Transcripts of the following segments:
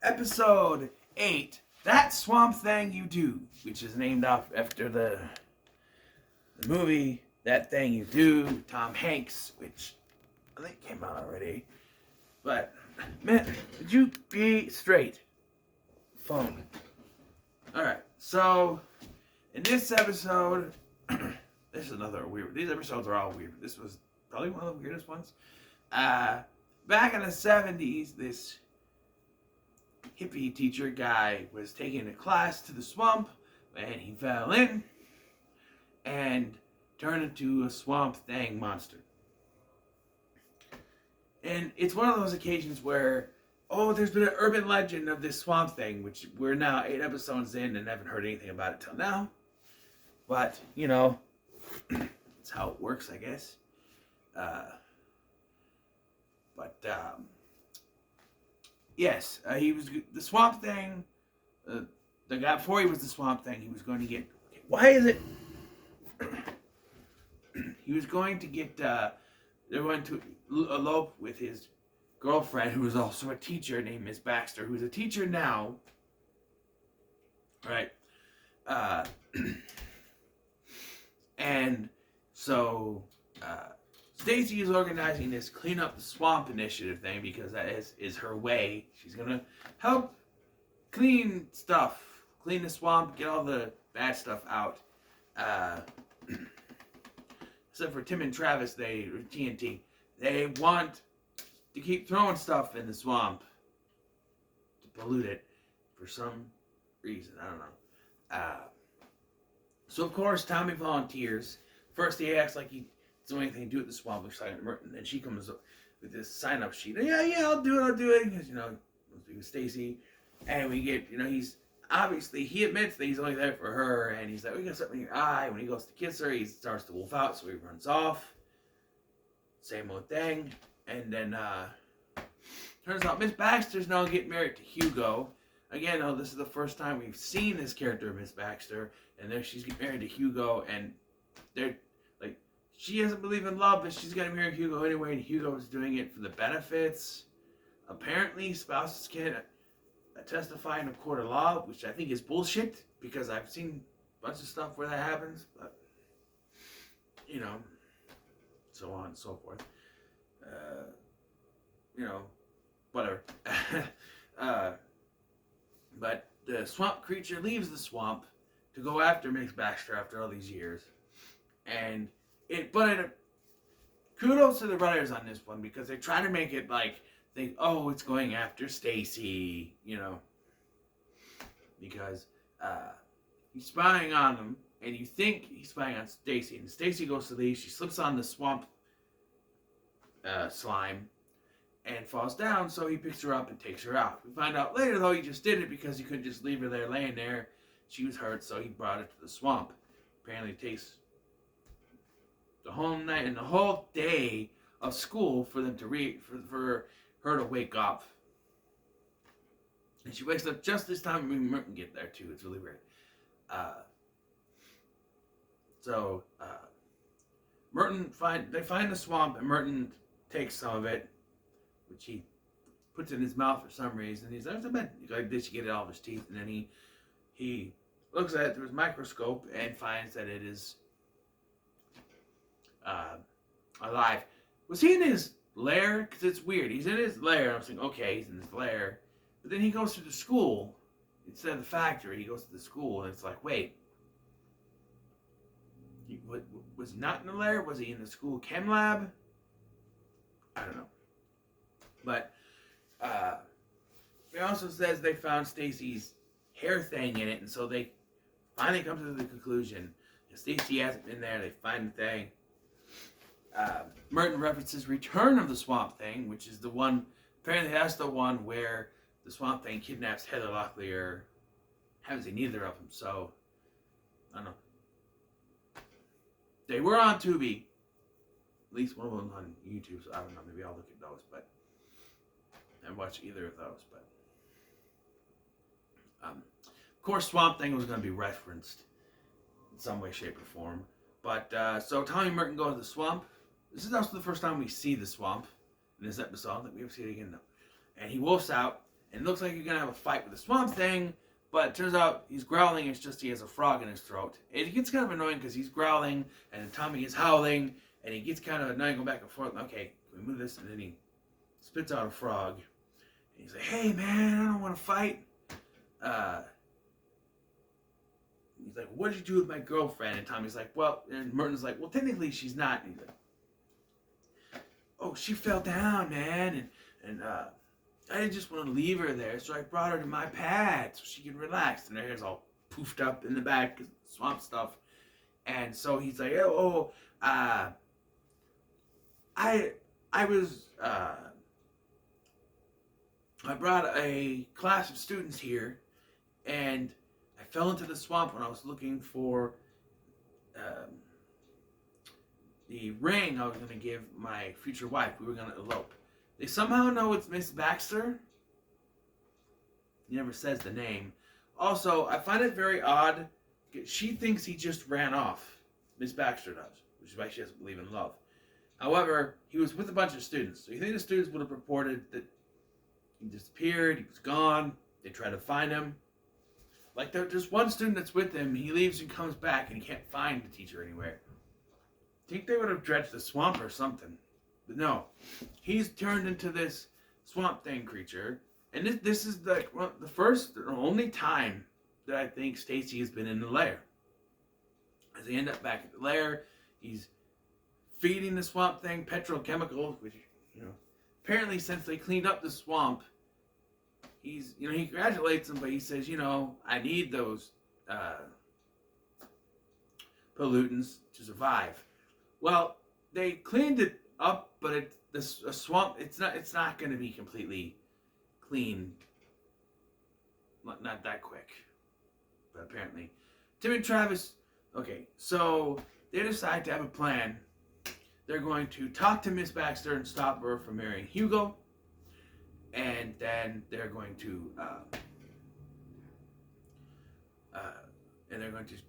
Episode 8, That Swamp Thing You Do, which is named after the movie That Thing You Do, Tom Hanks, which I think came out already. But, man, would you be straight? Phone. Alright, so in this episode, this is another weird. These episodes are all weird. This was probably one of the weirdest ones. Back in the 70s, this hippie teacher guy was taking a class to the swamp and he fell in and turned into a swamp thing monster. And it's one of those occasions where, oh, there's been an urban legend of this swamp thing, which we're now 8 episodes in and haven't heard anything about it till now. But, you know, that's how it works, I guess. Yes, he was the Swamp Thing. The guy before he was the Swamp Thing, he was going to get. Why is it? He was going to get. They went to elope with his girlfriend, who was also a teacher, named Miss Baxter, who's a teacher now. Right. And so. Stacy is organizing this clean up the swamp initiative thing because that is her way. She's gonna help clean stuff, clean the swamp, get all the bad stuff out. Except for Tim and Travis, TNT, they want to keep throwing stuff in the swamp to pollute it for some reason. I don't know. So of course Tommy volunteers. First he acts like he doing anything to do with the swamp, looks like Merton, and she comes up with this sign-up sheet. Yeah, I'll do it, because, with Stacy, and we get, he's, obviously, he admits that he's only there for her, and he's like, we got something in your eye. When he goes to kiss her, he starts to wolf out, so he runs off. Same old thing. And then, turns out Miss Baxter's now getting married to Hugo. Again, this is the first time we've seen this character, Miss Baxter, and then she's getting married to Hugo, and they're, she doesn't believe in love, but she's going to marry Hugo anyway, and Hugo is doing it for the benefits. Apparently, spouses can't testify in a court of law, which I think is bullshit, because I've seen a bunch of stuff where that happens, but, so on and so forth. Whatever. But the swamp creature leaves the swamp to go after Miss Baxter after all these years, and kudos to the writers on this one, because they try to make it like it's going after Stacy, because he's spying on them, and you think he's spying on Stacy, and Stacy goes to leave. She slips on the swamp slime and falls down, so he picks her up and takes her out. We find out later, though, he just did it because he couldn't just leave her there laying there. She was hurt, so he brought her to the swamp. Apparently it takes the whole night and the whole day of school for them to for her to wake up. And she wakes up just this time when Merton get there too. It's really weird. Merton they find the swamp, and Merton takes some of it, which he puts in his mouth for some reason. He's like, did she get it all of his teeth? And then he looks at it through his microscope and finds that it is alive. Was he in his lair? Because it's weird. He's in his lair. I'm saying, okay, he's in his lair. But then he goes to the school. Instead of the factory, he goes to the school. And it's like, wait. Was he not in the lair? Was he in the school chem lab? I don't know. But it also says they found Stacy's hair thing in it. And so they finally come to the conclusion that Stacy hasn't been there. They find the thing. Merton references Return of the Swamp Thing, which is the one, apparently that's the one where the Swamp Thing kidnaps Heather Locklear. Haven't seen either of them, so I don't know. They were on Tubi, at least one of them on YouTube, so I don't know, maybe I'll look at those, but I haven't watched either of those, but of course Swamp Thing was going to be referenced in some way, shape, or form. But, so Tommy Merton goes to the swamp. This is also the first time we see the swamp in this episode. That we ever see it again, though. And he wolfs out, and it looks like you're gonna have a fight with the Swamp Thing. But it turns out he's growling. It's just he has a frog in his throat. It gets kind of annoying because he's growling and Tommy is howling, and he gets kind of annoying going back and forth. Okay, can we move this? And then he spits out a frog. And he's like, "Hey man, I don't want to fight." He's like, "What did you do with my girlfriend?" And Tommy's like, "Well," and Merton's like, "Well, technically she's not." And he's like, "Oh, she fell down, man, and I didn't just want to leave her there, so I brought her to my pad so she can relax." And her hair's all poofed up in the back, swamp stuff. And so he's like, I brought a class of students here, and I fell into the swamp when I was looking for the ring I was going to give my future wife. We were going to elope. They somehow know it's Miss Baxter. He never says the name. Also, I find it very odd. She thinks he just ran off. Miss Baxter does, which is why she doesn't believe in love. However, he was with a bunch of students. So you think the students would have reported that he disappeared, he was gone, they tried to find him. Like, there's one student that's with him, he leaves and comes back, and he can't find the teacher anywhere. I think they would have dredged the swamp or something. But no, he's turned into this Swamp Thing creature. And this is the first or only time that I think Stacy has been in the lair. As they end up back at the lair, he's feeding the Swamp Thing petrochemicals, which, apparently since they cleaned up the swamp, he congratulates them, but he says, I need those pollutants to survive. Well, they cleaned it up, but a swamp. It's not going to be completely clean. Not that quick. But apparently, Tim and Travis. Okay, so they decide to have a plan. They're going to talk to Miss Baxter and stop her from marrying Hugo, and then they're going to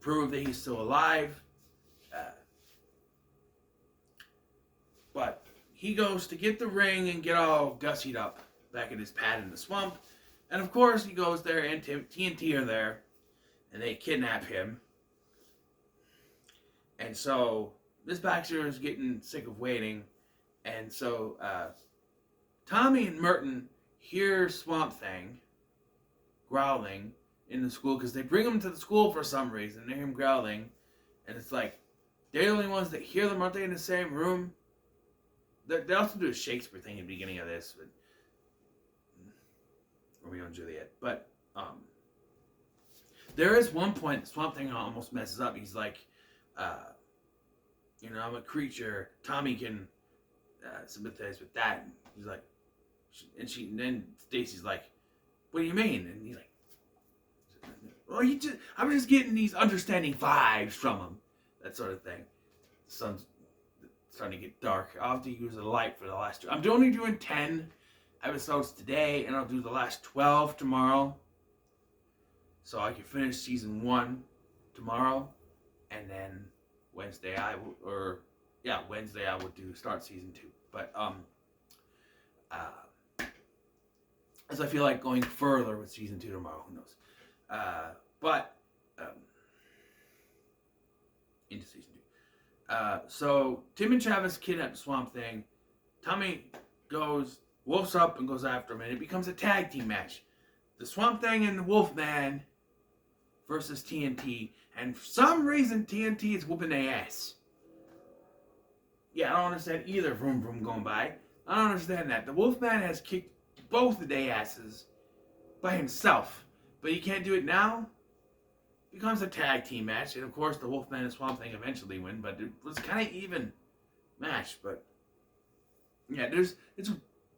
prove that he's still alive. But he goes to get the ring and get all gussied up back in his pad in the swamp. And of course he goes there and TNT are there. And they kidnap him. And so Miss Baxter is getting sick of waiting. And so Tommy and Merton hear Swamp Thing growling in the school. Because they bring him to the school for some reason. They hear him growling. And it's like, they're the only ones that hear them. Aren't they in the same room? They also do a Shakespeare thing at the beginning of this, but Romeo and Juliet. But there is one point Swamp Thing almost messes up. He's like, I'm a creature. Tommy can sympathize with that. And he's like, and then Stacy's like, "What do you mean?" And he's like, "Well, I'm just getting these understanding vibes from him," that sort of thing. The sun's starting to get dark. I'll have to use a light for the last two. I'm only doing 10 episodes today, and I'll do the last 12 tomorrow. So I can finish season 1 tomorrow, and then Wednesday I will start season 2. But as I feel like going further with season 2 tomorrow, who knows? Into season 2. So Tim and Travis kidnap the Swamp Thing. Tommy wolfs up and goes after him, and it becomes a tag team match. The Swamp Thing and the Wolfman versus TNT, and for some reason TNT is whooping their ass. Yeah, I don't understand either. Vroom vroom going by. I don't understand that. The Wolfman has kicked both of their asses by himself, but he can't do it now. Becomes a tag team match, and of course the Wolfman and Swamp Thing eventually win, but it was kind of even match. But yeah, it's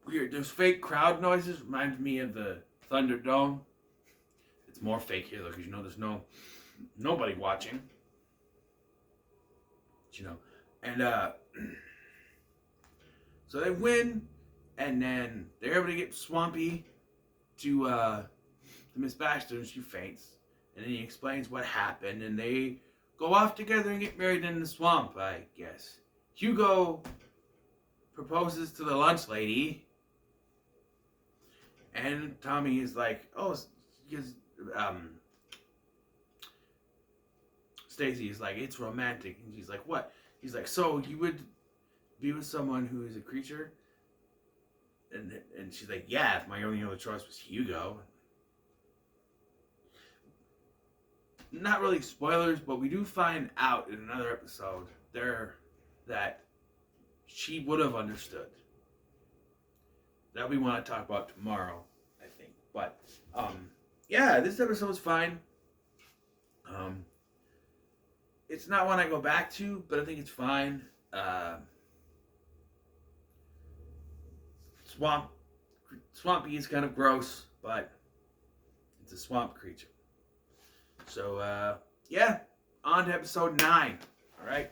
weird. There's fake crowd noises. Reminds me of the Thunderdome. It's more fake here though, because there's nobody watching. And so they win, and then they're able to get Swampy to Miss Baxter, and she faints. And then he explains what happened, and they go off together and get married in the swamp, I guess. Hugo proposes to the lunch lady, And Tommy is like, oh, because Stacy is like, it's romantic, and she's like, what? He's like, so you would be with someone who is a creature? And she's like, yeah, if my only other choice was Hugo. Not really spoilers, but we do find out in another episode there that she would have understood. That we want to talk about tomorrow, I think. But yeah, this episode's fine. It's not one I go back to, but I think it's fine. Swampy is kind of gross, but it's a swamp creature. So, yeah, on to episode 9. All right.